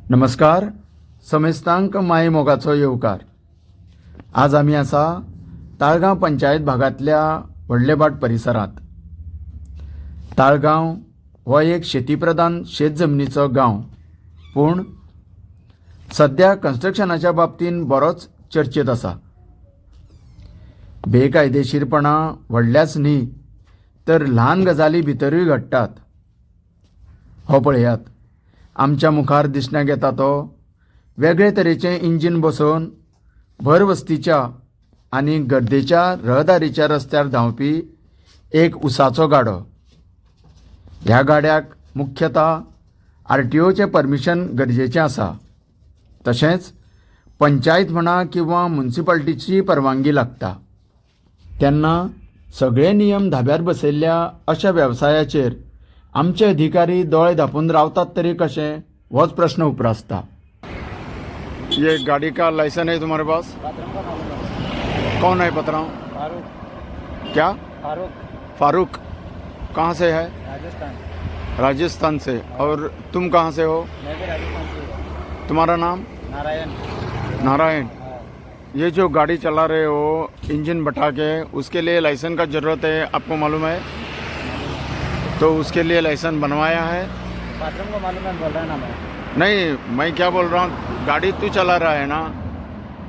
नमस्कार. समेस्तांक माय मोगाचो येवकार. आज आम्ही आसा ताळगांव पंचायत भागातल्या व्हडलेबाट परिसरात. ताळगांव हो एक शेतीप्रधान शेत जमनीचो गांव, पूण सध्या कन्स्ट्रक्शनाच्या बाबतीन बरोच चर्चेत आसा. बेकायदेशीरपणा व्हडल्याच न्ही तर ल्हान गजाली भितरूय घडटात. हो पळयात, आमच्या मुखार दिसण्याक येता तो वेगळे तरेचें इंजीन बसोवन भर वस्तीच्या आनी गर्देच्या रहदारीच्या रस्त्यार धांवपी एक उसाचो गाडो. ह्या गाड्याक मुख्यतः RTOचें परमिशन गरजेचें आसा. तशेंच पंचायत म्हणा किंवा म्युनिसिपालिटीची परवानगी लागता. तेन्ना सगळे नियम धाब्यार बसयल्ल्या अशा वेवसायाचेर आमचे अधिकारी दोळे धापून रावतात तरी कशें, होच प्रश्न उपरासता. ये गाड़ी का लाइसेंस है तुम्हारे पास? कौन है पतराव? फारूक. क्या? फारूक. फारूक. कहाँ से है? राजस्थान. राजस्थान से. और तुम कहाँ से हो? मैं भी राजस्थान से हूँ. तुम्हारा नाम? नारायण. नारायण. हाँ. ये जो गाड़ी चला रहे हो इंजन बैठा के, उसके लिए लाइसेंस का ज़रूरत है, आपको मालूम है? तो उसके लिए लाइसेंस बनवाया है? पात्रों को मालूम है, बोल रहा है ना मैं. नहीं, मैं क्या बोल रहा हूँ, गाड़ी तू चला रहा है ना,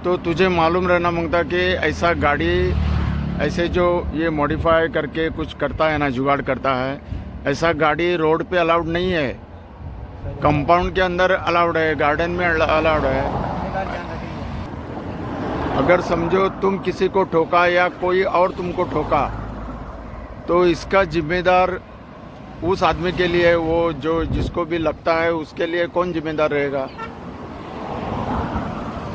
तो तुझे मालूम रहना मांगता कि ऐसा गाड़ी ऐसे जो ये मॉडिफाई करके कुछ करता है ना, जुगाड़ करता है, ऐसा गाड़ी रोड पे अलाउड नहीं है. कंपाउंड के अंदर अलाउड है, गार्डन में अलाउड है. अपनी बात ध्यान रखेंगे. अगर समझो तुम किसी को ठोका या कोई और तुमको ठोका, तो इसका जिम्मेदार उस आदमी के लिए, वो जो जिसको भी लगता है उसके लिए कौन जिम्मेदार रहेगा?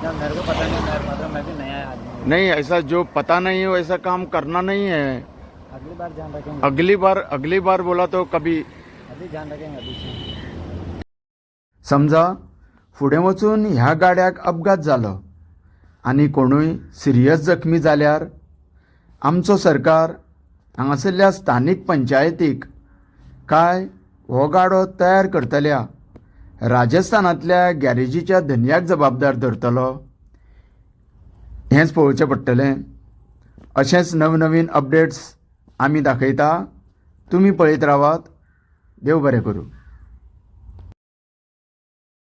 जब मेरे को पता नहीं, मेरे मतलब मैं भी नया आदमी. नहीं, ऐसा जो पता नहीं हो ऐसा काम करना नहीं है. अगली बार ध्यान रखेंगे. अगली बार बोला तो कभी. अभी ध्यान रखेंगे. अभी से समजा फुडें वचून ह्या गाड्याक अपघात जालो आनी कोणूय सिरियस जखमी जाल्यार आमचो सरकार हांगासरल्या स्थानीक पंचायतीक काय हो गाडो तयार करतल्या राजस्थानांतल्या गॅरेजीच्या धन्याक जबाबदार धरतलो, हेंच पळोवचें पडटलें. अशेंच नवनवीन अपडेट्स आमी दाखयता. तुमी पळयत रावात. देव बरें करूं.